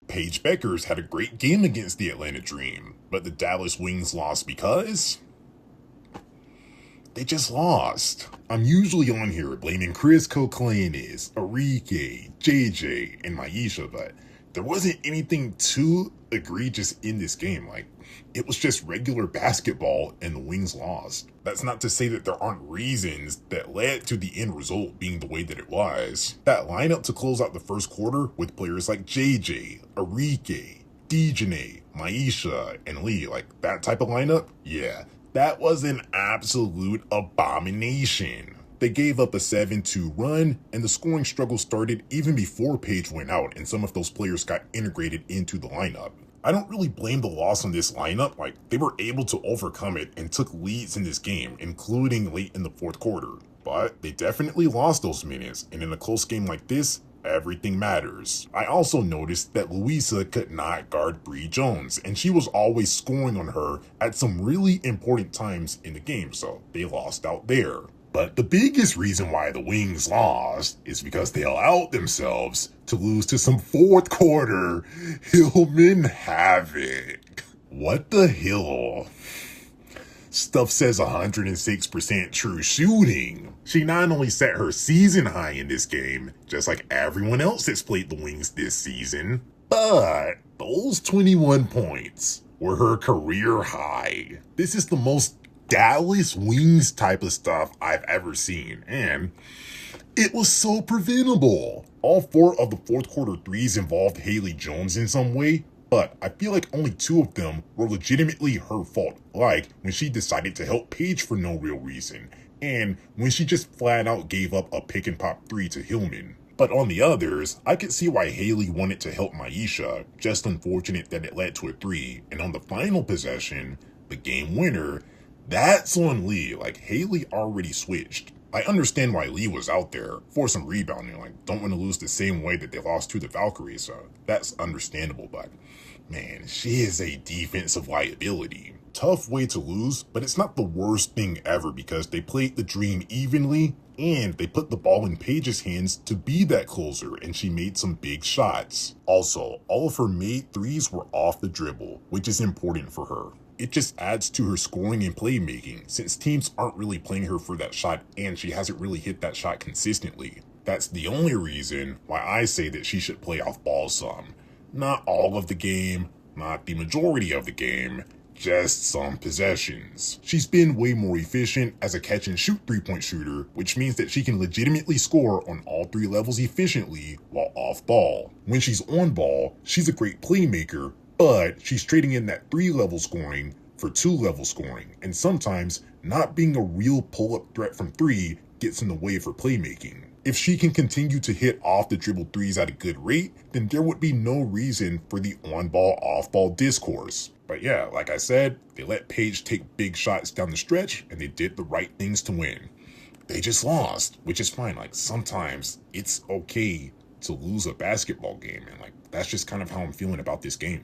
Paige Bueckers had a great game against the Atlanta Dream, but the Dallas Wings lost because they just lost. I'm usually on here blaming Chris Koklanis, Arike, JJ, and Maisha, but there wasn't anything too egregious in this game. Like, it was just regular basketball and the Wings lost. That's not to say that there aren't reasons that led to the end result being the way that it was. That lineup to close out the first quarter with players like JJ, Arike, Dejanay, Maisha, and Lee, like that type of lineup, yeah, that was an absolute abomination. They gave up a 7-2 run, and the scoring struggle started even before Paige went out and some of those players got integrated into the lineup. I don't really blame the loss on this lineup. Like, they were able to overcome it and took leads in this game, including late in the fourth quarter. But they definitely lost those minutes, and in a close game like this, everything matters. I also noticed that Louisa could not guard Bree Jones, and she was always scoring on her at some really important times in the game, so they lost out there. But the biggest reason why the Wings lost is because they allowed themselves to lose to some fourth quarter Hillman havoc. What the hell? Stuff says 106% true shooting. She not only set her season high in this game, just like everyone else that's played the Wings this season, but those 21 points were her career high. This is the most Dallas Wings type of stuff I've ever seen, and it was so preventable. All 4 of the fourth quarter threes involved Haley Jones in some way, but I feel like only 2 of them were legitimately her fault, like when she decided to help Paige for no real reason, and when she just flat out gave up a pick and pop 3 to Hillman. But on the others, I could see why Haley wanted to help Maisha, just unfortunate that it led to a 3, and on the final possession, the game winner, that's on Lee. Like, Haley already switched. I understand why Lee was out there for some rebounding. Like, don't want to lose the same way that they lost to the Valkyries, so that's understandable, but man, she is a defensive liability. Tough way to lose, but it's not the worst thing ever because they played the Dream evenly and they put the ball in Paige's hands to be that closer, and she made some big shots. Also, all of her made threes were off the dribble, which is important for her. It just adds to her scoring and playmaking since teams aren't really playing her for that shot and she hasn't really hit that shot consistently. That's the only reason why I say that she should play off ball some. Not all of the game, not the majority of the game, just some possessions. She's been way more efficient as a catch and shoot 3-point shooter, which means that she can legitimately score on all 3 levels efficiently while off ball. When she's on ball, she's a great playmaker, but she's trading in that 3-level scoring for 2-level scoring, and sometimes not being a real pull-up threat from 3 gets in the way for playmaking. If she can continue to hit off the dribble threes at a good rate, then there would be no reason for the on-ball, off-ball discourse. But yeah, like I said, they let Paige take big shots down the stretch, and they did the right things to win. They just lost, which is fine. Like, sometimes it's okay to lose a basketball game, and like, that's just kind of how I'm feeling about this game.